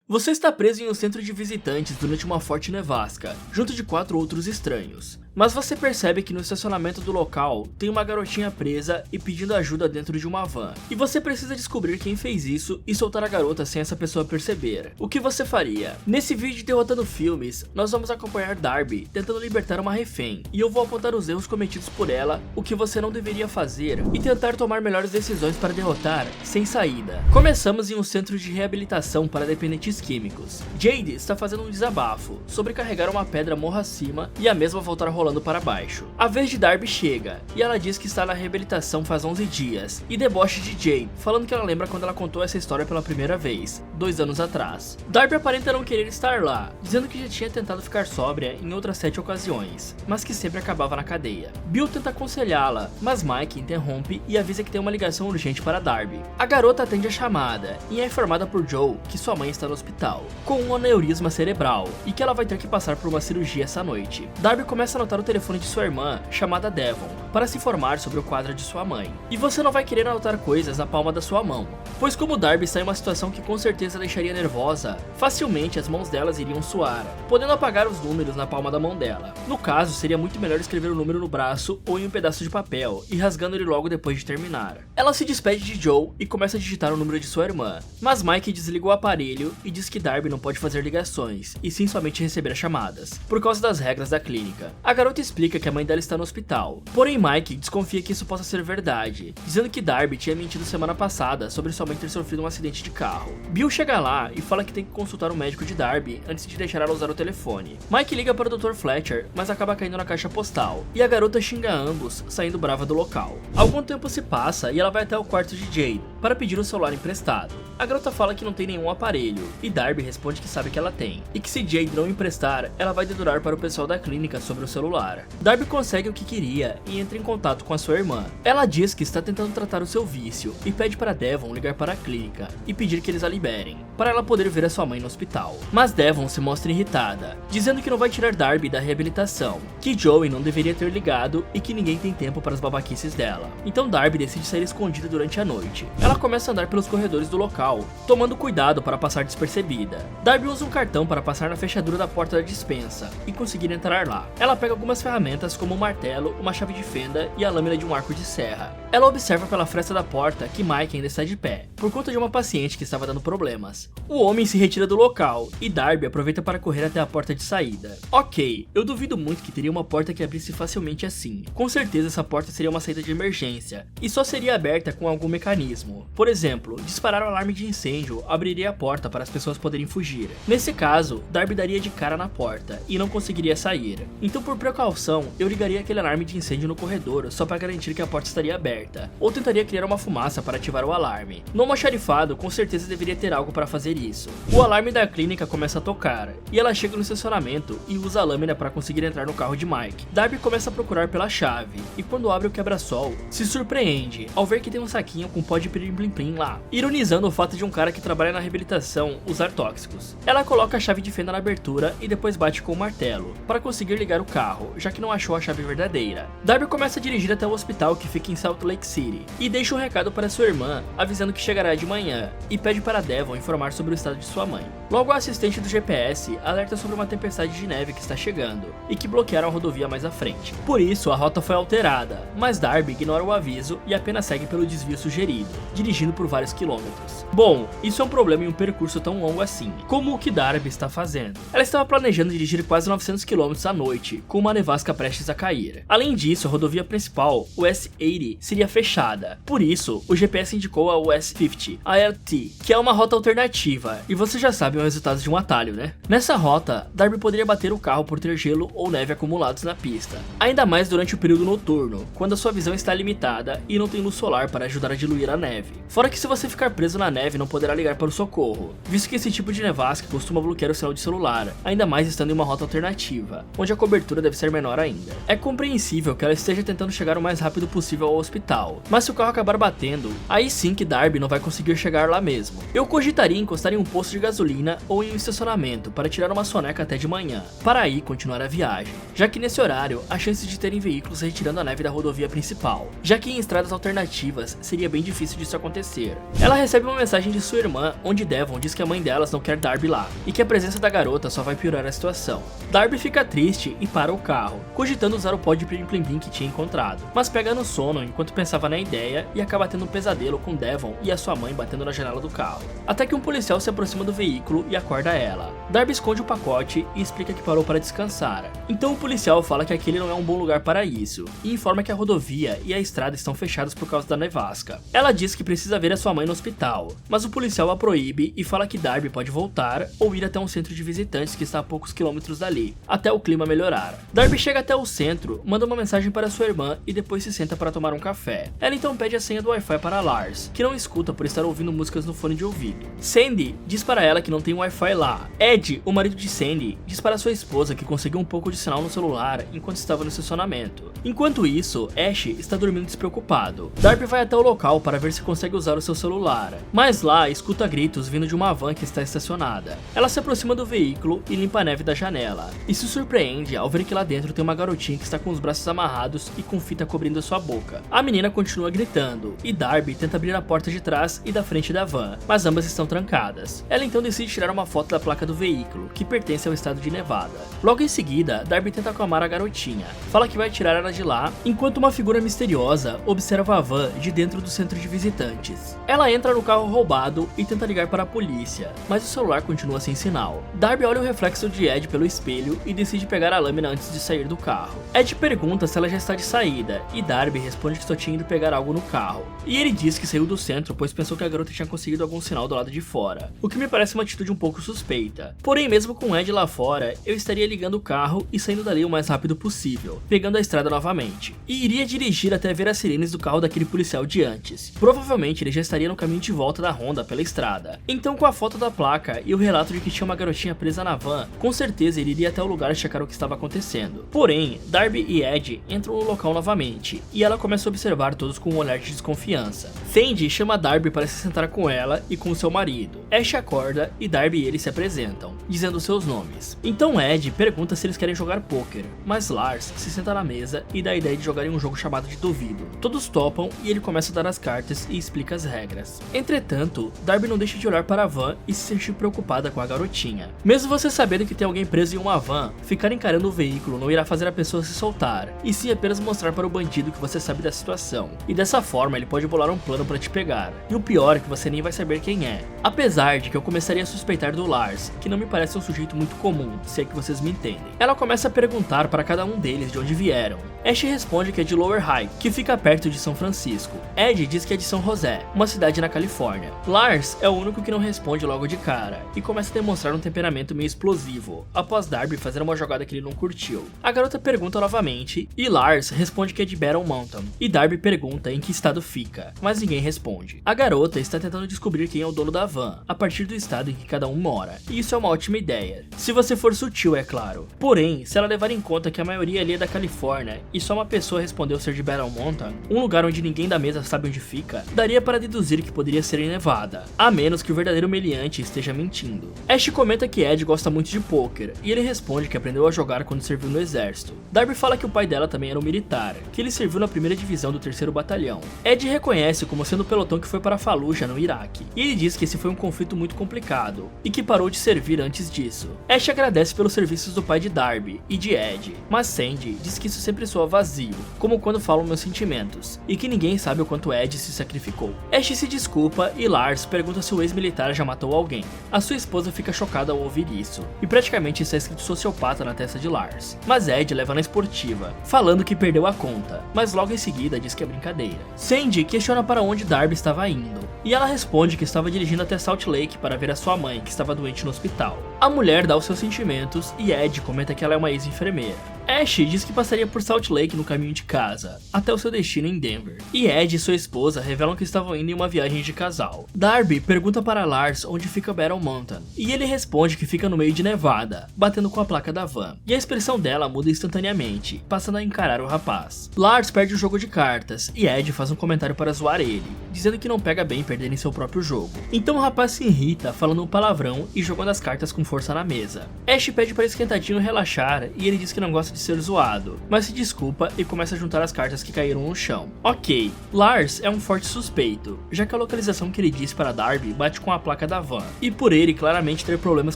Você está preso em um centro de visitantes durante uma forte nevasca, junto de 4 outros estranhos. Mas você percebe que no estacionamento do local tem uma garotinha presa e pedindo ajuda dentro de uma van. E você precisa descobrir quem fez isso e soltar a garota sem essa pessoa perceber. O que você faria? Nesse vídeo de Derrotando Filmes, nós vamos acompanhar Darby tentando libertar uma refém. E eu vou apontar os erros cometidos por ela, o que você não deveria fazer e tentar tomar melhores decisões para derrotar sem saída. Começamos em um centro de reabilitação para dependentes químicos. Jade está fazendo um desabafo sobre carregar uma pedra morro acima e a mesma voltar rolando para baixo. A vez de Darby chega e ela diz que está na reabilitação faz 11 dias e deboche de Jade, falando que ela lembra quando ela contou essa história pela primeira vez, 2 anos atrás. Darby aparenta não querer estar lá, dizendo que já tinha tentado ficar sóbria em outras 7 ocasiões, mas que sempre acabava na cadeia. Bill tenta aconselhá-la, mas Mike interrompe e avisa que tem uma ligação urgente para Darby. A garota atende a chamada e é informada por Joe que sua mãe está no hospital, com um aneurisma cerebral, e que ela vai ter que passar por uma cirurgia essa noite. Darby começa a anotar o telefone de sua irmã, chamada Devon, para se informar sobre o quadro de sua mãe. E você não vai querer anotar coisas na palma da sua mão, pois como Darby está em uma situação que com certeza deixaria nervosa, facilmente as mãos delas iriam suar, podendo apagar os números na palma da mão dela. No caso, seria muito melhor escrever o número no braço ou em um pedaço de papel, e rasgando ele logo depois de terminar. Ela se despede de Joe e começa a digitar o número de sua irmã, mas Mike desliga o aparelho e diz que Darby não pode fazer ligações, e sim somente receber chamadas, por causa das regras da clínica. A garota explica que a mãe dela está no hospital, porém Mike desconfia que isso possa ser verdade, dizendo que Darby tinha mentido semana passada sobre sua mãe ter sofrido um acidente de carro. Bill chega lá e fala que tem que consultar o médico de Darby antes de deixar ela usar o telefone. Mike liga para o Dr. Fletcher, mas acaba caindo na caixa postal, e a garota xinga ambos, saindo brava do local. Algum tempo se passa e ela vai até o quarto de Jade para pedir o celular emprestado. A garota fala que não tem nenhum aparelho, e Darby responde que sabe que ela tem, e que se Jade não emprestar, ela vai dedurar para o pessoal da clínica sobre o celular. Darby consegue o que queria e entra em contato com a sua irmã. Ela diz que está tentando tratar o seu vício e pede para Devon ligar para a clínica e pedir que eles a liberem, para ela poder ver a sua mãe no hospital. Mas Devon se mostra irritada, dizendo que não vai tirar Darby da reabilitação, que Joey não deveria ter ligado e que ninguém tem tempo para as babaquices dela. Então Darby decide sair escondida durante a noite. Ela começa a andar pelos corredores do local, tomando cuidado para passar despercebida. Darby usa um cartão para passar na fechadura da porta da despensa e conseguir entrar lá. Ela pega algumas ferramentas como um martelo, uma chave de fenda e a lâmina de um arco de serra. Ela observa pela fresta da porta que Mike ainda está de pé, por conta de uma paciente que estava dando problemas. O homem se retira do local e Darby aproveita para correr até a porta de saída. Ok, eu duvido muito que teria uma porta que abrisse facilmente assim. Com certeza essa porta seria uma saída de emergência e só seria aberta com algum mecanismo. Por exemplo, disparar o alarme de incêndio abriria a porta para as pessoas poderem fugir. Nesse caso, Darby daria de cara na porta e não conseguiria sair. Então, por precaução, eu ligaria aquele alarme de incêndio no corredor só para garantir que a porta estaria aberta, ou tentaria criar uma fumaça para ativar o alarme. No almoxarifado, com certeza deveria ter algo para fazer isso. O alarme da clínica começa a tocar, e ela chega no estacionamento e usa a lâmina para conseguir entrar no carro de Mike. Darby começa a procurar pela chave, e quando abre o quebra-sol, se surpreende ao ver que tem um saquinho com pó de pirim-plim-plim lá, ironizando o fato de um cara que trabalha na reabilitação usar tóxicos. Ela coloca a chave de fenda na abertura e depois bate com o martelo, para conseguir ligar o carro, já que não achou a chave verdadeira. Darby começa a dirigir até o hospital que fica em Salt Lake City, e deixa um recado para sua irmã, avisando que chegará de manhã, e pede para Devon informar sobre o estado de sua mãe. Logo, a assistente do GPS alerta sobre uma tempestade de neve que está chegando, e que bloquearam a rodovia mais à frente. Por isso, a rota foi alterada, mas Darby ignora o aviso e apenas segue pelo desvio sugerido, dirigindo por vários quilômetros. Bom, isso é um problema em um percurso tão longo assim, como o que Darby está fazendo. Ela estava planejando dirigir quase 900 km à noite, com uma nevasca prestes a cair. Além disso, a rodovia principal, o S80, seria fechada. Por isso, o GPS indicou a US50, a LT, que é uma rota alternativa, e você já sabe o resultado de um atalho, né? Nessa rota, Darby poderia bater o carro por ter gelo ou neve acumulados na pista, ainda mais durante o período noturno, quando a sua visão está limitada e não tem luz solar para ajudar a diluir a neve. Fora que se você ficar preso na neve, não poderá ligar para o socorro, visto que esse tipo de nevasca costuma bloquear o sinal de celular, ainda mais estando em uma rota alternativa, onde a cobertura deve ser menor ainda. É compreensível que ela esteja tentando chegar o mais rápido possível ao hospital, hospital, mas se o carro acabar batendo, aí sim que Darby não vai conseguir chegar lá mesmo. Eu cogitaria encostar em um posto de gasolina ou em um estacionamento para tirar uma soneca até de manhã, para aí continuar a viagem, já que nesse horário há chances de terem veículos retirando a neve da rodovia principal, já que em estradas alternativas seria bem difícil disso acontecer. Ela recebe uma mensagem de sua irmã onde Devon diz que a mãe delas não quer Darby lá, e que a presença da garota só vai piorar a situação. Darby fica triste e para o carro, cogitando usar o pó de Plim Plim Plim que tinha encontrado, mas pega no sono enquanto pensava na ideia e acaba tendo um pesadelo com Devon e a sua mãe batendo na janela do carro. Até que um policial se aproxima do veículo e acorda ela. Darby esconde o pacote e explica que parou para descansar. Então o policial fala que aquele não é um bom lugar para isso, e informa que a rodovia e a estrada estão fechados por causa da nevasca. Ela diz que precisa ver a sua mãe no hospital, mas o policial a proíbe e fala que Darby pode voltar ou ir até um centro de visitantes que está a poucos quilômetros dali, até o clima melhorar. Darby chega até o centro, manda uma mensagem para sua irmã e depois se senta para tomar um café. Ela então pede a senha do Wi-Fi para Lars, que não escuta por estar ouvindo músicas no fone de ouvido. Sandy diz para ela que não tem Wi-Fi lá. Ed, o marido de Sandy, diz para sua esposa que conseguiu um pouco de sinal no celular enquanto estava no estacionamento. Enquanto isso, Ash está dormindo despreocupado. Darby vai até o local para ver se consegue usar o seu celular, mas lá escuta gritos vindo de uma van que está estacionada. Ela se aproxima do veículo e limpa a neve da janela, e se surpreende ao ver que lá dentro tem uma garotinha que está com os braços amarrados e com fita cobrindo a sua boca. A menina continua gritando, e Darby tenta abrir a porta de trás e da frente da van, mas ambas estão trancadas. Ela então decide tirar uma foto da placa do veículo, que pertence ao estado de Nevada. Logo em seguida, Darby tenta acalmar a garotinha, fala que vai tirar ela de lá, enquanto uma figura misteriosa observa a van de dentro do centro de visitantes. Ela entra no carro roubado e tenta ligar para a polícia, mas o celular continua sem sinal. Darby olha o reflexo de Ed pelo espelho e decide pegar a lâmina antes de sair do carro. Ed pergunta se ela já está de saída, e Darby responde que só tinha ido pegar algo no carro. E ele diz que saiu do centro pois pensou que a garota tinha conseguido algum sinal do lado de fora, o que me parece uma atitude um pouco suspeita. Porém, mesmo com Ed lá fora, eu estaria ligando o carro e saindo dali o mais rápido possível, pegando a estrada novamente. E iria dirigir até ver as sirenes do carro daquele policial de antes. Provavelmente ele já estaria no caminho de volta da Honda pela estrada. Então, com a foto da placa e o relato de que tinha uma garotinha presa na van, com certeza ele iria até o lugar checar o que estava acontecendo. Porém, Darby e Ed entram no local novamente, e ela começa a observar todos com um olhar de desconfiança. Sandy chama Darby para se sentar com ela e com seu marido. Ash acorda e Darby e ele se apresentam, dizendo seus nomes. Então Ed pergunta se eles querem jogar pôquer, mas Lars se senta na mesa e dá a ideia de jogarem um jogo chamado de duvido. Todos topam e ele começa a dar as cartas e explica as regras. Entretanto, Darby não deixa de olhar para a van e se sentir preocupada com a garotinha. Mesmo você sabendo que tem alguém preso em uma van, ficar encarando o veículo não irá fazer a pessoa se soltar, e sim apenas mostrar para o bandido que você sabe da situação. E dessa forma ele pode bolar um plano para te pegar. E o pior é que você nem vai saber quem é. Apesar de que eu começaria a suspeitar do Lars, que não me parece um sujeito muito comum, se é que vocês me entendem. Ela começa a perguntar para cada um deles de onde vieram. Ash responde que é de Lower High, que fica perto de São Francisco. Ed diz que é de São José, uma cidade na Califórnia. Lars é o único que não responde logo de cara, e começa a demonstrar um temperamento meio explosivo, após Darby fazer uma jogada que ele não curtiu. A garota pergunta novamente, e Lars responde que é de Battle Mountain, e Darby pergunta em que estado fica, mas ninguém responde. A garota está tentando descobrir quem é o dono da van, a partir do estado em que cada um mora, e isso é uma ótima ideia, se você for sutil, é claro. Porém, se ela levar em conta que a maioria ali é da Califórnia, e só uma pessoa respondeu ser de Battle Mountain, um lugar onde ninguém da mesa sabe onde fica, daria para deduzir que poderia ser em Nevada, a menos que o verdadeiro meliante esteja mentindo. Ash comenta que Ed gosta muito de pôquer, e ele responde que aprendeu a jogar quando serviu no exército. Darby fala que o pai dela também era um militar, que ele serviu na primeira divisão do 3º batalhão. Ed reconhece como sendo o pelotão que foi para Fallujah, no Iraque, e ele diz que esse foi um conflito muito complicado, e que parou de servir antes disso. Ash agradece pelos serviços do pai de Darby e de Ed, mas Sandy diz que isso sempre soa vazio, como quando falam meus sentimentos, e que ninguém sabe o quanto Ed se sacrificou. Ash se desculpa e Lars pergunta se o ex-militar já matou alguém. A sua esposa fica chocada ao ouvir isso, e praticamente está escrito sociopata na testa de Lars, mas Ed leva na esportiva, falando que perdeu a conta, mas logo em seguida diz que é brincadeira. Sandy questiona para onde Darby estava indo, e ela responde que estava dirigindo até Salt Lake para ver a sua mãe, que estava doente no hospital. A mulher dá os seus sentimentos e Ed comenta que ela é uma ex-enfermeira. Ash diz que passaria por Salt Lake no caminho de casa, até o seu destino em Denver. E Ed e sua esposa revelam que estavam indo em uma viagem de casal. Darby pergunta para Lars onde fica Battle Mountain, e ele responde que fica no meio de Nevada, batendo com a placa da van. E a expressão dela muda instantaneamente, passando a encarar o rapaz. Lars perde o jogo de cartas, e Ed faz um comentário para zoar ele, dizendo que não pega bem perder em seu próprio jogo. Então o rapaz se irrita, falando um palavrão e jogando as cartas com força na mesa. Ash pede para Esquentadinho relaxar, e ele diz que não gosta de ser zoado, mas se desculpa e começa a juntar as cartas que caíram no chão. Ok, Lars é um forte suspeito, já que a localização que ele disse para Darby bate com a placa da van, e por ele claramente ter problemas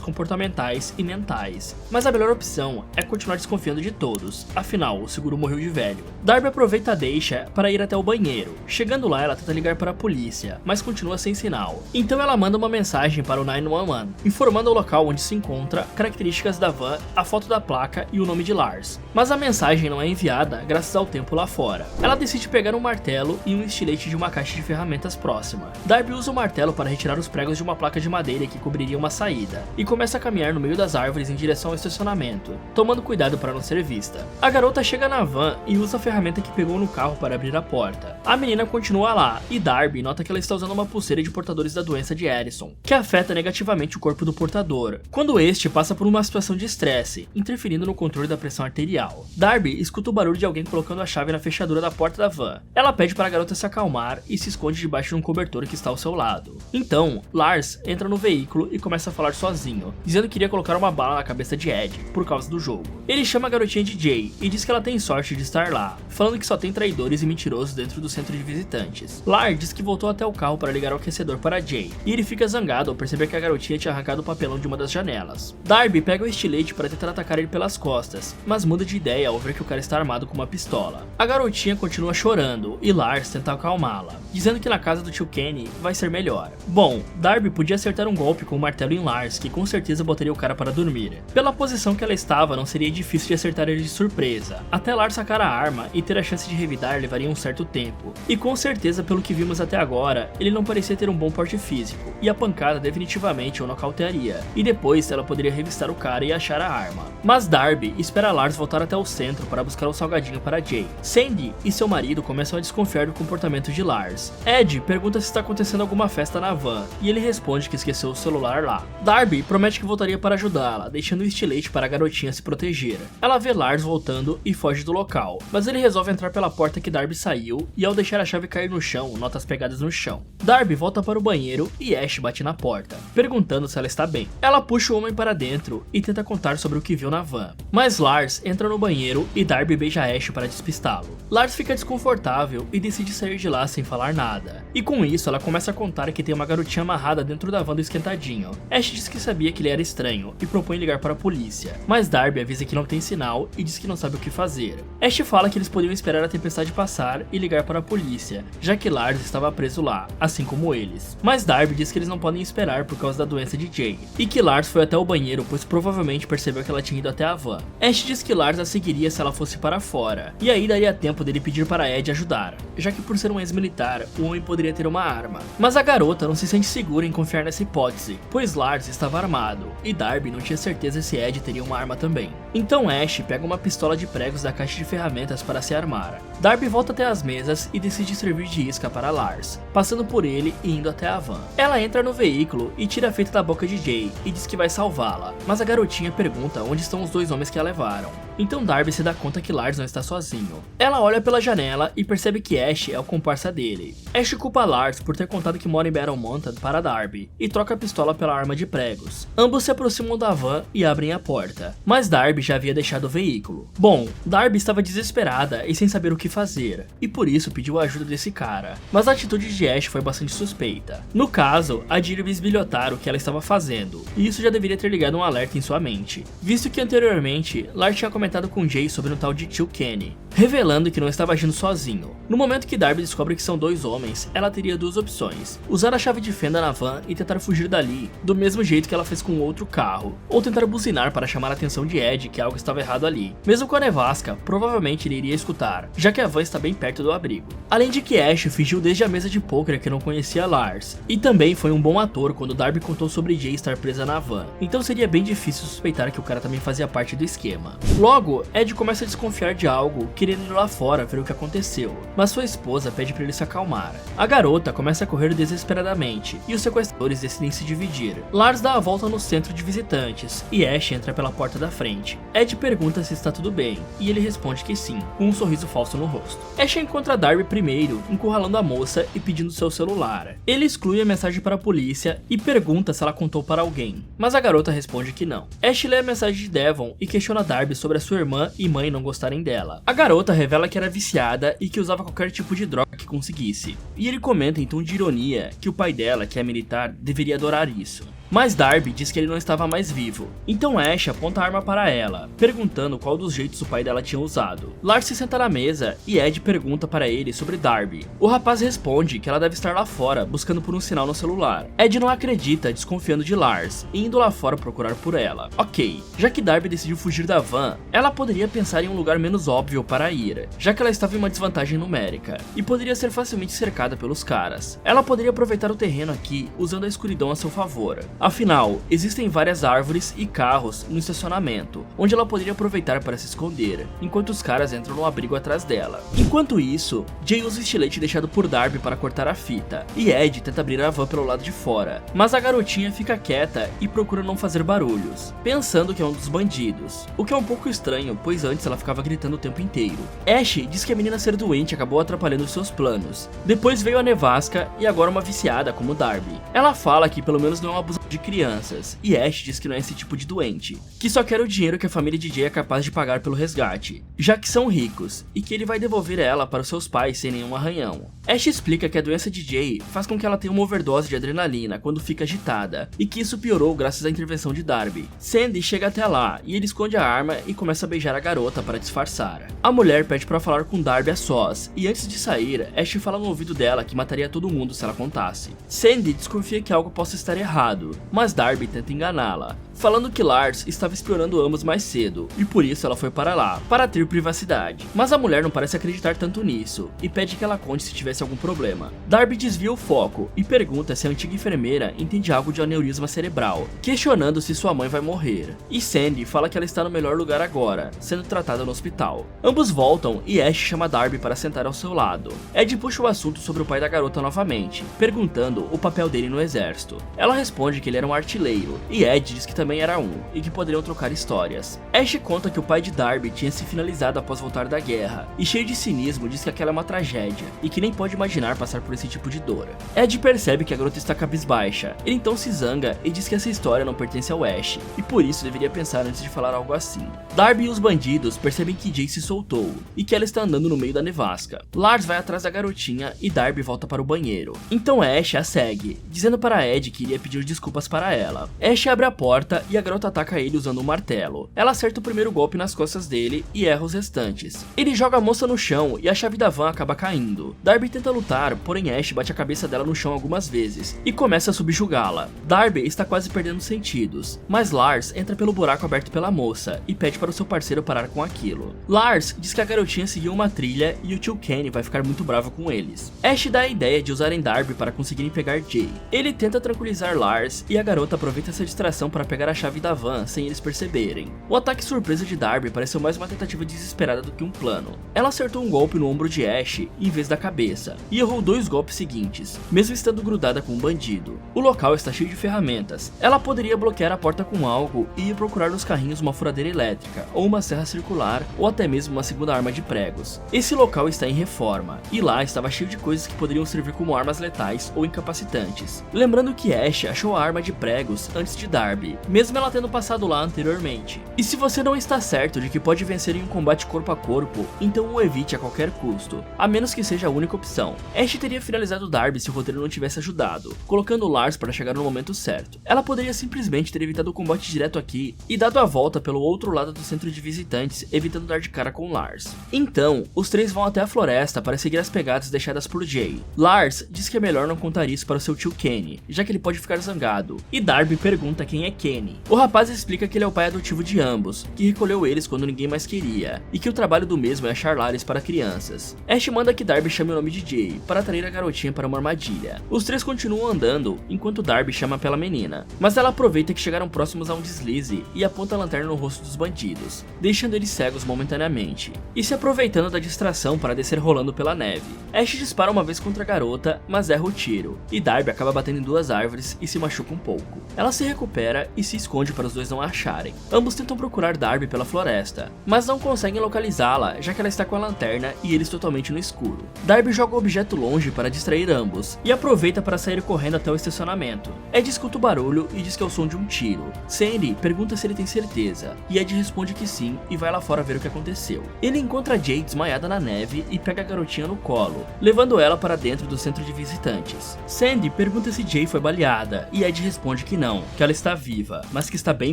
comportamentais e mentais. Mas a melhor opção é continuar desconfiando de todos, afinal o seguro morreu de velho. Darby aproveita a deixa para ir até o banheiro. Chegando lá, ela tenta ligar para a polícia, mas continua sem sinal. Então ela manda uma mensagem para o 911, informando o local onde se encontra, características da van, a foto da placa e o nome de Lars. Mas a mensagem não é enviada graças ao tempo lá fora. Ela decide pegar um martelo e um estilete de uma caixa de ferramentas próxima. Darby usa o martelo para retirar os pregos de uma placa de madeira que cobriria uma saída, e começa a caminhar no meio das árvores em direção ao estacionamento, tomando cuidado para não ser vista. A garota chega na van e usa a ferramenta que pegou no carro para abrir a porta. A menina continua lá, e Darby nota que ela está usando uma pulseira de portadores da doença de Addison, que afeta negativamente o corpo do portador, quando este passa por uma situação de estresse, interferindo no controle da pressão arterial. Darby escuta o barulho de alguém colocando a chave na fechadura da porta da van. Ela pede para a garota se acalmar e se esconde debaixo de um cobertor que está ao seu lado. Então, Lars entra no veículo e começa a falar sozinho, dizendo que iria colocar uma bala na cabeça de Ed, por causa do jogo. Ele chama a garotinha de Jay e diz que ela tem sorte de estar lá, falando que só tem traidores e mentirosos dentro do centro de visitantes. Lars diz que voltou até o carro para ligar o aquecedor para Jay, e ele fica zangado ao perceber que a garotinha tinha arrancado o papelão de uma das janelas. Darby pega o estilete para tentar atacar ele pelas costas, mas muda de ideia ao ver que o cara está armado com uma pistola. A garotinha continua chorando, e Lars tenta acalmá-la, dizendo que na casa do tio Kenny vai ser melhor. Bom, Darby podia acertar um golpe com o martelo em Lars, que com certeza botaria o cara para dormir. Pela posição que ela estava, não seria difícil de acertar ele de surpresa. Até Lars sacar a arma e ter a chance de revidar levaria um certo tempo. E com certeza, pelo que vimos até agora, ele não parecia ter um bom porte físico, e a pancada definitivamente o nocautearia, e depois ela poderia revistar o cara e achar a arma. Mas Darby espera Lars voltar até o centro para buscar um salgadinho para Jay. Sandy e seu marido começam a desconfiar do comportamento de Lars. Ed pergunta se está acontecendo alguma festa na van, e ele responde que esqueceu o celular lá. Darby promete que voltaria para ajudá-la, deixando o estilete para a garotinha se proteger. Ela vê Lars voltando e foge do local, mas ele resolve entrar pela porta que Darby saiu, e ao deixar a chave cair no chão, nota as pegadas no chão. Darby volta para o banheiro e Ash bate na porta, perguntando se ela está bem. Ela puxa o homem para dentro e tenta contar sobre o que viu na van, mas Lars entra no banheiro e Darby beija Ash para despistá-lo. Lars fica desconfortável e decide sair de lá sem falar nada, e com isso ela começa a contar que tem uma garotinha amarrada dentro da van do Esquentadinho. Ash diz que sabia que ele era estranho e propõe ligar para a polícia, mas Darby avisa que não tem sinal e diz que não sabe o que fazer. Ash fala que eles podiam esperar a tempestade passar e ligar para a polícia, já que Lars estava preso lá, assim como eles. Mas Darby diz que eles não podem esperar por causa da doença de Jay, e que Lars foi até o banheiro pois provavelmente percebeu que ela tinha ido até a van. Ash diz que Lars a seguiria se ela fosse para fora, e aí daria tempo dele pedir para Ed ajudar, já que por ser um ex-militar, o homem poderia ter uma arma. Mas a garota não se sente segura em confiar nessa hipótese, pois Lars estava armado, e Darby não tinha certeza se Ed teria uma arma também. Então Ash pega uma pistola de pregos da caixa de ferramentas para se armar. Darby volta até as mesas e decide servir de isca para Lars, passando por ele e indo até a van. Ela entra no veículo e tira a fita da boca de Jay e diz que vai salvá-la, mas a garotinha pergunta onde estão os dois homens que a levaram. Então Darby se dá conta que Lars não está sozinho. Ela olha pela janela e percebe que Ash é o comparsa dele. Ash culpa Lars por ter contado que mora em Battle Mountain para Darby e troca a pistola pela arma de pregos. Ambos se aproximam da van e abrem a porta, mas Darby já havia deixado o veículo. Bom, Darby estava desesperada e sem saber o que fazer, e por isso pediu a ajuda desse cara, mas a atitude de Ash foi bastante suspeita. No caso, a de ir bisbilhotar o que ela estava fazendo, e isso já deveria ter ligado um alerta em sua mente, visto que anteriormente Lars tinha comentado com Jay sobre um tal de tio Kenny. revelando que não estava agindo sozinho. No momento que Darby descobre que são dois homens, ela teria duas opções: usar a chave de fenda na van e tentar fugir dali, do mesmo jeito que ela fez com o outro carro, ou tentar buzinar para chamar a atenção de Ed que algo estava errado ali. Mesmo com a nevasca, provavelmente ele iria escutar, já que a van está bem perto do abrigo. Além de que Ash fingiu desde a mesa de pôquer que não conhecia Lars, e também foi um bom ator quando Darby contou sobre Jay estar presa na van, então seria bem difícil suspeitar que o cara também fazia parte do esquema. Logo, Ed começa a desconfiar de algo, querendo ir lá fora ver o que aconteceu, mas sua esposa pede para ele se acalmar. A garota começa a correr desesperadamente, e os sequestradores decidem se dividir. Lars dá a volta no centro de visitantes, e Ash entra pela porta da frente. Ed pergunta se está tudo bem, e ele responde que sim, com um sorriso falso no rosto. Ash encontra Darby primeiro, encurralando a moça e pedindo seu celular. Ele exclui a mensagem para a polícia e pergunta se ela contou para alguém, mas a garota responde que não. Ash lê a mensagem de Devon e questiona Darby sobre a sua irmã e mãe não gostarem dela. A garota revela que era viciada e que usava qualquer tipo de droga que conseguisse, e ele comenta em tom de ironia que o pai dela, que é militar, deveria adorar isso. Mas Darby diz que ele não estava mais vivo, então Ash aponta a arma para ela, perguntando qual dos jeitos o pai dela tinha usado. Lars se senta na mesa e Ed pergunta para ele sobre Darby. O rapaz responde que ela deve estar lá fora, buscando por um sinal no celular. Ed não acredita, desconfiando de Lars, e indo lá fora procurar por ela. Ok, já que Darby decidiu fugir da van, ela poderia pensar em um lugar menos óbvio para ir, já que ela estava em uma desvantagem numérica, e poderia ser facilmente cercada pelos caras. Ela poderia aproveitar o terreno aqui, usando a escuridão a seu favor. Afinal, existem várias árvores e carros no estacionamento, onde ela poderia aproveitar para se esconder, enquanto os caras entram no abrigo atrás dela. Enquanto isso, Jay usa o estilete deixado por Darby para cortar a fita, e Ed tenta abrir a van pelo lado de fora, mas a garotinha fica quieta e procura não fazer barulhos, pensando que é um dos bandidos, o que é um pouco estranho, pois antes ela ficava gritando o tempo inteiro. Ash diz que a menina ser doente acabou atrapalhando seus planos. Depois veio a nevasca e agora uma viciada como Darby. Ela fala que pelo menos não é uma abusadora de crianças, e Ash diz que não é esse tipo de doente, que só quer o dinheiro que a família de Jay é capaz de pagar pelo resgate, já que são ricos, e que ele vai devolver ela para os seus pais sem nenhum arranhão. Ash explica que a doença de Jay faz com que ela tenha uma overdose de adrenalina quando fica agitada, e que isso piorou graças à intervenção de Darby. Sandy chega até lá, e ele esconde a arma e começa a beijar a garota para disfarçar. A mulher pede para falar com Darby a sós, e antes de sair, Ash fala no ouvido dela que mataria todo mundo se ela contasse. Sandy desconfia que algo possa estar errado, mas Darby tenta enganá-la, falando que Lars estava espionando ambos mais cedo, e por isso ela foi para lá, para ter privacidade. Mas a mulher não parece acreditar tanto nisso, e pede que ela conte se tivesse algum problema. Darby desvia o foco, e pergunta se a antiga enfermeira entende algo de aneurisma cerebral, questionando se sua mãe vai morrer. E Sandy fala que ela está no melhor lugar agora, sendo tratada no hospital. Ambos voltam, e Ash chama Darby para sentar ao seu lado. Ed puxa o assunto sobre o pai da garota novamente, perguntando o papel dele no exército. Ela responde que ele era um artilheiro, e Ed diz que também era um, e que poderiam trocar histórias. Ash conta que o pai de Darby tinha se finalizado após voltar da guerra, e cheio de cinismo diz que aquela é uma tragédia, e que nem pode imaginar passar por esse tipo de dor. Ed percebe que a garota está cabisbaixa, ele então se zanga e diz que essa história não pertence ao Ash, e por isso deveria pensar antes de falar algo assim. Darby e os bandidos percebem que Jay se soltou, e que ela está andando no meio da nevasca. Lars vai atrás da garotinha e Darby volta para o banheiro. Então Ash a segue, dizendo para Ed que iria pedir desculpas para ela. Ash abre a porta e a garota ataca ele usando um martelo. Ela acerta o primeiro golpe nas costas dele e erra os restantes. Ele joga a moça no chão e a chave da van acaba caindo. Darby tenta lutar, porém Ash bate a cabeça dela no chão algumas vezes e começa a subjugá-la. Darby está quase perdendo os sentidos, mas Lars entra pelo buraco aberto pela moça e pede para o seu parceiro parar com aquilo. Lars diz que a garotinha seguiu uma trilha e o tio Kenny vai ficar muito bravo com eles. Ash dá a ideia de usarem Darby para conseguirem pegar Jay. Ele tenta tranquilizar Lars e a garota aproveita essa distração para pegar a chave da van sem eles perceberem. O ataque surpresa de Darby pareceu mais uma tentativa desesperada do que um plano. Ela acertou um golpe no ombro de Ash em vez da cabeça, e errou 2 golpes seguintes, mesmo estando grudada com um bandido. O local está cheio de ferramentas. Ela poderia bloquear a porta com algo e ir procurar nos carrinhos uma furadeira elétrica, ou uma serra circular, ou até mesmo uma segunda arma de pregos. Esse local está em reforma, e lá estava cheio de coisas que poderiam servir como armas letais ou incapacitantes. Lembrando que Ash achou a arma de pregos antes de Darby, mesmo ela tendo passado lá anteriormente. E se você não está certo de que pode vencer em um combate corpo a corpo, então o evite a qualquer custo, a menos que seja a única opção. Ash teria finalizado Darby se o roteiro não tivesse ajudado, colocando Lars para chegar no momento certo. Ela poderia simplesmente ter evitado o combate direto aqui e dado a volta pelo outro lado do centro de visitantes, evitando dar de cara com Lars. Então, os três vão até a floresta para seguir as pegadas deixadas por Jay. Lars diz que é melhor não contar isso para o seu tio Kenny, já que ele pode ficar zangado, e Darby pergunta quem é Kenny. O rapaz explica que ele é o pai adotivo de ambos, que recolheu eles quando ninguém mais queria, e que o trabalho do mesmo é achar lares para crianças. Ash manda que Darby chame o nome de Jay, para atrair a garotinha para uma armadilha. Os três continuam andando, enquanto Darby chama pela menina, mas ela aproveita que chegaram próximos a um deslize e aponta a lanterna no rosto dos bandidos, deixando eles cegos momentaneamente, e se aproveitando da distração para descer rolando pela neve. Ash dispara uma vez contra a garota, mas erra o tiro, e Darby acaba batendo em duas árvores e se machuca um pouco. Ela se recupera e se esconde para os dois não a acharem. Ambos tentam procurar Darby pela floresta, mas não conseguem localizá-la, já que ela está com a lanterna e eles totalmente no escuro. Darby joga o objeto longe para distrair ambos, e aproveita para sair correndo até o estacionamento. Ed escuta o barulho e diz que é o som de um tiro. Sandy pergunta se ele tem certeza, e Ed responde que sim e vai lá fora ver o que aconteceu. Ele encontra Jay desmaiada na neve e pega a garotinha no colo, levando ela para dentro do centro de visitantes. Sandy pergunta se Jay foi baleada, e Ed responde que não, que ela está viva, mas que está bem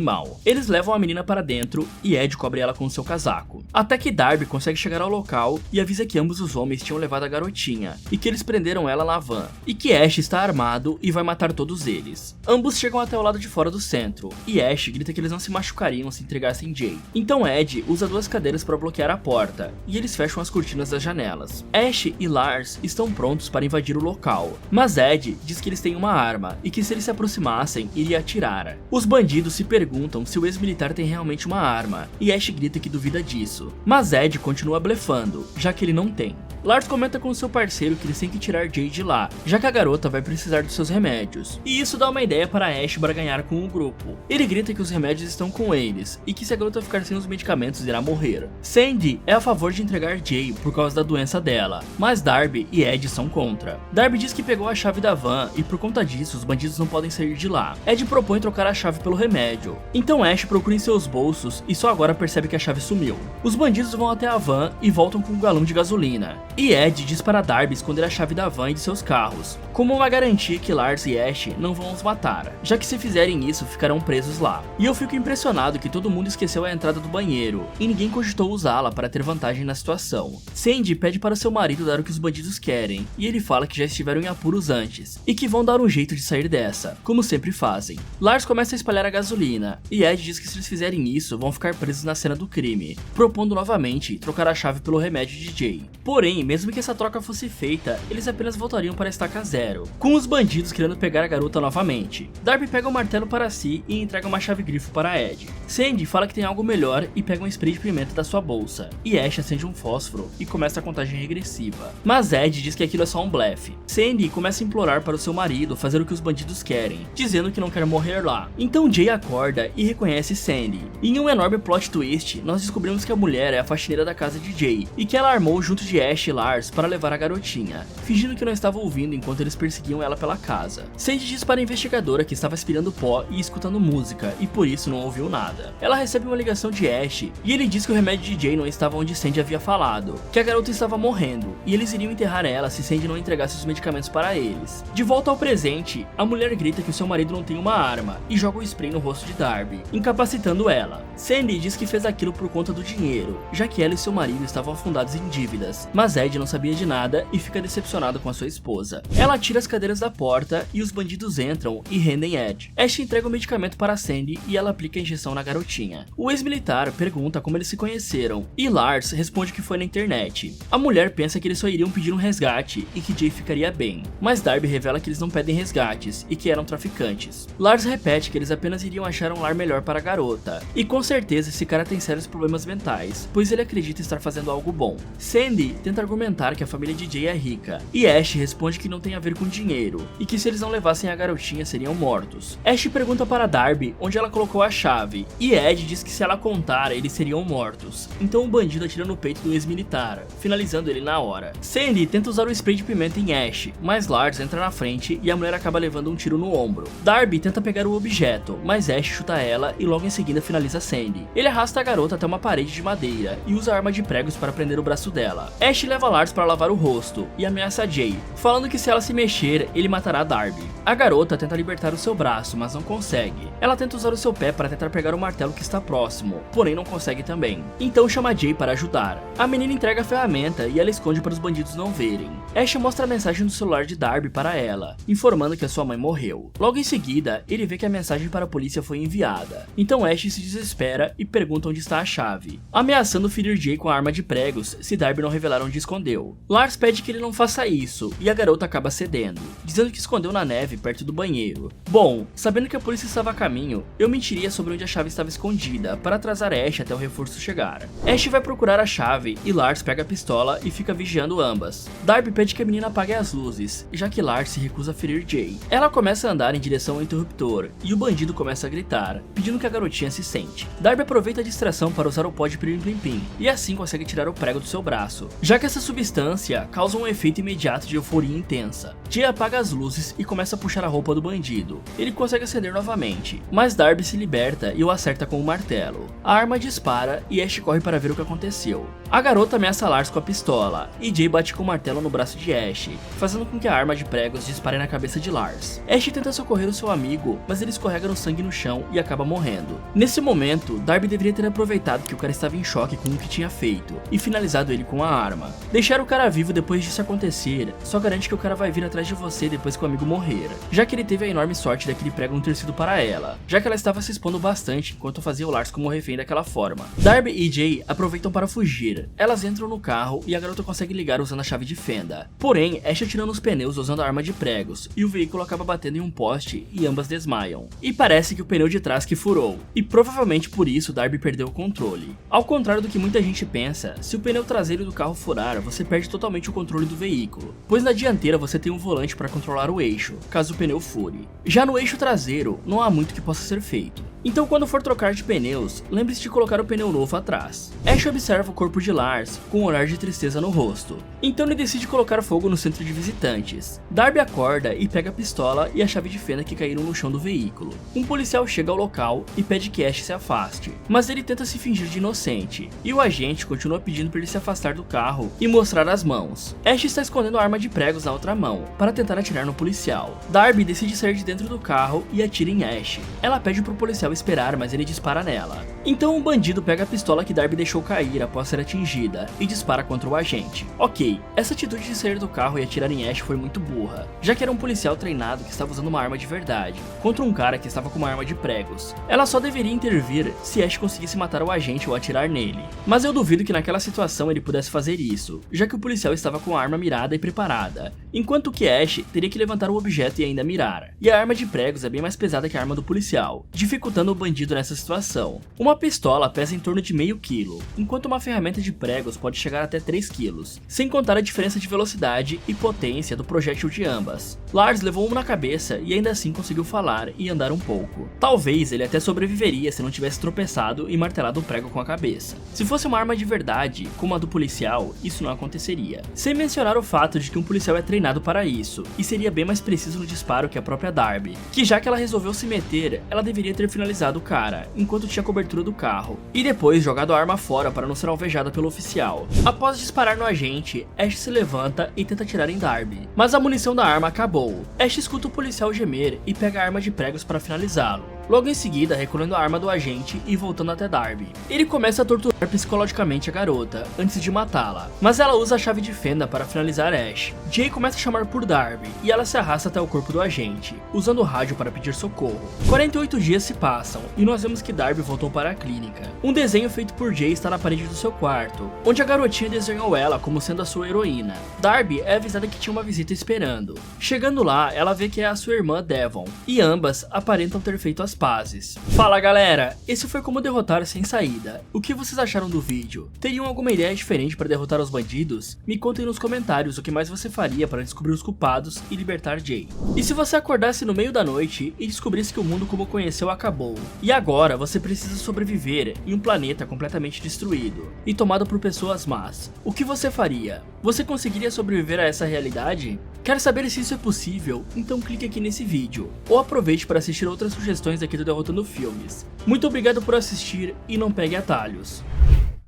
mal. Eles levam a menina para dentro e Ed cobre ela com seu casaco. Até que Darby consegue chegar ao local e avisa que ambos os homens tinham levado a garotinha, e que eles prenderam ela na van, e que Ash está armado e vai matar todos eles. Ambos chegam até o lado de fora do centro, e Ash grita que eles não se machucariam se entregassem Jay. Então Ed usa duas cadeiras para bloquear a porta, e eles fecham as cortinas das janelas. Ash e Lars estão prontos para invadir o local, mas Ed diz que eles têm uma arma, e que se eles se aproximassem, iria atirar. Os bandidos se perguntam se o ex-militar tem realmente uma arma, e Ash grita que duvida disso, mas Ed continua blefando, já que ele não tem. Lars comenta com seu parceiro que eles têm que tirar Jay de lá, já que a garota vai precisar dos seus remédios, e isso dá uma ideia para Ash para ganhar com o grupo. Ele grita que os remédios estão com eles, e que se a garota ficar sem os medicamentos irá morrer. Sandy é a favor de entregar Jay por causa da doença dela, mas Darby e Ed são contra. Darby diz que pegou a chave da van e por conta disso os bandidos não podem sair de lá. Ed propõe trocar a chave pelo remédio, então Ash procura em seus bolsos e só agora percebe que a chave sumiu. Os bandidos vão até a van e voltam com um galão de gasolina, e Ed diz para Darby esconder a chave da van e de seus carros, como uma garantia que Lars e Ash não vão os matar, já que se fizerem isso ficarão presos lá. E eu fico impressionado que todo mundo esqueceu a entrada do banheiro, e ninguém cogitou usá-la para ter vantagem na situação. Sandy pede para seu marido dar o que os bandidos querem, e ele fala que já estiveram em apuros antes, e que vão dar um jeito de sair dessa, como sempre fazem. Lars começa a espalhar a gasolina, e Ed diz que se eles fizerem isso, vão ficar presos na cena do crime, propondo novamente trocar a chave pelo remédio de Jay. Porém, mesmo que essa troca fosse feita, eles apenas voltariam para a estaca zero, com os bandidos querendo pegar a garota novamente. Darby pega o martelo para si e entrega uma chave grifo para Ed. Sandy fala que tem algo melhor e pega um spray de pimenta da sua bolsa, e Ash acende um fósforo e começa a contagem regressiva. Mas Ed diz que aquilo é só um blefe. Sandy começa a implorar para o seu marido fazer o que os bandidos querem, dizendo que não quer morrer lá. Então Jay acorda e reconhece Sandy. E em um enorme plot twist, nós descobrimos que a mulher é a faxineira da casa de Jay, e que ela armou junto de Ash e Lars para levar a garotinha, fingindo que não estava ouvindo enquanto eles perseguiam ela pela casa. Sandy diz para a investigadora que estava aspirando pó e escutando música, e por isso não ouviu nada. Ela recebe uma ligação de Ash, e ele diz que o remédio de Jay não estava onde Sandy havia falado, que a garota estava morrendo, e eles iriam enterrar ela se Sandy não entregasse os medicamentos para eles. De volta ao presente, a mulher grita que o seu marido não tem uma arma, e joga o spray no rosto de Darby, incapacitando ela. Sandy diz que fez aquilo por conta do dinheiro, já que ela e seu marido estavam afundados em dívidas, mas Ed não sabia de nada e fica decepcionado com a sua esposa. Ela tira as cadeiras da porta e os bandidos entram e rendem Ed. Ash entrega o medicamento para Sandy e ela aplica a injeção na garotinha. O ex-militar pergunta como eles se conheceram e Lars responde que foi na internet. A mulher pensa que eles só iriam pedir um resgate e que Jay ficaria bem, mas Darby revela que eles não pedem resgates e que eram traficantes. Lars repete que eles apenas iriam achar um lar melhor para a garota, e com certeza esse cara tem sérios problemas mentais, pois ele acredita estar fazendo algo bom. Sandy tenta argumentar que a família de Jay é rica, e Ash responde que não tem a ver com dinheiro, e que se eles não levassem a garotinha seriam mortos. Ash pergunta para Darby onde ela colocou a chave, e Ed diz que se ela contar, eles seriam mortos. Então o bandido atira no peito do ex-militar, finalizando ele na hora. Sandy tenta usar o spray de pimenta em Ash, mas Lars entra na frente e a mulher acaba levando um tiro no ombro. ombro. Darby tenta pegar o objeto, mas Ash chuta ela e logo em seguida finaliza Sandy. Ele arrasta a garota até uma parede de madeira e usa a arma de pregos para prender o braço dela. Ash leva Lars para lavar o rosto e ameaça Jay, falando que se ela se mexer, ele matará Darby. A garota tenta libertar o seu braço, mas não consegue. Ela tenta usar o seu pé para tentar pegar o martelo que está próximo, porém não consegue também. Então chama Jay para ajudar. A menina entrega a ferramenta e ela esconde para os bandidos não verem. Ash mostra a mensagem no celular de Darby para ela, informando que a sua mãe morreu. Logo em seguida, ele vê que a mensagem para a polícia foi enviada. Então Ash se desespera e pergunta onde está a chave, ameaçando ferir Jay com a arma de pregos se Darby não revelar onde escondeu. Lars pede que ele não faça isso e a garota acaba cedendo, dizendo que escondeu na neve perto do banheiro. Bom, sabendo que a polícia estava a caminho, eu mentiria sobre onde a chave estava escondida para atrasar Ash até o reforço chegar. Ash vai procurar a chave e Lars pega a pistola e fica vigiando ambas. Darby pede que a menina apague as luzes, já que Lars se recusa a ferir Jay. Ela começa a andar em direção ao interruptor e o bandido começa a gritar, pedindo que a garotinha se sente. Darby aproveita a distração para usar o pó de Pirim Plim Plim e assim consegue tirar o prego do seu braço, já que essa substância causa um efeito imediato de euforia intensa. Jay apaga as luzes e começa a puxar a roupa do bandido. Ele consegue acender novamente, mas Darby se liberta e o acerta com o martelo. A arma dispara e Ash corre para ver o que aconteceu. A garota ameaça Lars com a pistola e Jay bate com o martelo no braço de Ash, fazendo com que a arma de pregos dispare na cabeça de Lars. Ash tenta socorrer o seu amigo, mas ele escorrega no sangue no chão e acaba morrendo. Nesse momento, Darby deveria ter aproveitado que o cara estava em choque com o que tinha feito e finalizado ele com a arma. Deixar o cara vivo depois disso acontecer só garante que o cara vai vir atrás de você depois que o amigo morrer, já que ele teve a enorme sorte daquele prego não ter sido para ela, já que ela estava se expondo bastante enquanto fazia o Lars como refém daquela forma. Darby e Jay aproveitam para fugir. Elas entram no carro e a garota consegue ligar usando a chave de fenda. Porém, Ash atira nos pneus usando a arma de pregos e o veículo acaba batendo em um poste e ambas desmaiam. E parece que o pneu de trás que furou, e provavelmente por isso Darby perdeu o controle. Ao contrário do que muita gente pensa, se o pneu traseiro do carro furar, você perde totalmente o controle do veículo, pois na dianteira você tem um volante para controlar o eixo, caso o pneu fure. Já no eixo traseiro, não há muito que possa ser feito. Então quando for trocar de pneus, lembre-se de colocar o pneu novo atrás. Ash observa o corpo de Lars com um olhar de tristeza no rosto. Então ele decide colocar fogo no centro de visitantes. Darby acorda e pega a pistola e a chave de fenda que caíram no chão do veículo. Um policial chega ao local e pede que Ash se afaste, mas ele tenta se fingir de inocente, e o agente continua pedindo para ele se afastar do carro e mostrar as mãos. Ash está escondendo a arma de pregos na outra mão, para tentar atirar no policial. Darby decide sair de dentro do carro e atira em Ash. Ela pede pro policial esperar, mas ele dispara nela. Então o bandido pega a pistola que Darby deixou cair após ser atingida e dispara contra o agente. Ok, essa atitude de sair do carro e atirar em Ash foi muito burra, já que era um policial treinado que estava usando uma arma de verdade, contra um cara que estava com uma arma de pregos. Ela só deveria intervir se Ash conseguisse matar o agente ou atirar nele. Mas eu duvido que naquela situação ele pudesse fazer isso, já que o policial estava com a arma mirada e preparada, enquanto que Ash teria que levantar o objeto e ainda mirar. E a arma de pregos é bem mais pesada que a arma do policial, dificultando o bandido nessa situação. Uma pistola pesa em torno de meio quilo, enquanto uma ferramenta de pregos pode chegar até 3 quilos, sem contar a diferença de velocidade e potência do projétil de ambas. Lars levou uma na cabeça e ainda assim conseguiu falar e andar um pouco. Talvez ele até sobreviveria se não tivesse tropeçado e martelado o prego com a cabeça. Se fosse uma arma de verdade, como a do policial, isso não aconteceria. Sem mencionar o fato de que um policial é treinado para isso, e seria bem mais preciso no disparo que a própria Darby, que já que ela resolveu se meter, ela deveria ter finalizado o cara, enquanto tinha cobertura do carro, e depois jogado a arma fora para não ser alvejada pelo oficial. Após disparar no agente, Ash se levanta e tenta atirar em Darby, mas a munição da arma acabou. Ash escuta o policial gemer e pega a arma de pregos para finalizá-lo. Logo em seguida, recolhendo a arma do agente e voltando até Darby. Ele começa a torturar psicologicamente a garota, antes de matá-la, mas ela usa a chave de fenda para finalizar Ash. Jay começa a chamar por Darby, e ela se arrasta até o corpo do agente, usando o rádio para pedir socorro. 48 dias se passam, e nós vemos que Darby voltou para a clínica. Um desenho feito por Jay está na parede do seu quarto, onde a garotinha desenhou ela como sendo a sua heroína. Darby é avisada que tinha uma visita esperando. Chegando lá, ela vê que é a sua irmã Devon, e ambas aparentam ter feito as pazes. Fala galera, esse foi como derrotar sem saída. O que vocês acharam do vídeo? Teriam alguma ideia diferente para derrotar os bandidos? Me contem nos comentários o que mais você faria para descobrir os culpados e libertar Jay. E se você acordasse no meio da noite e descobrisse que o mundo como conheceu acabou, e agora você precisa sobreviver em um planeta completamente destruído e tomado por pessoas más, o que você faria? Você conseguiria sobreviver a essa realidade? Quer saber se isso é possível? Então clique aqui nesse vídeo, ou aproveite para assistir outras sugestões aqui do Derrotando Filmes. Muito obrigado por assistir e não pegue atalhos.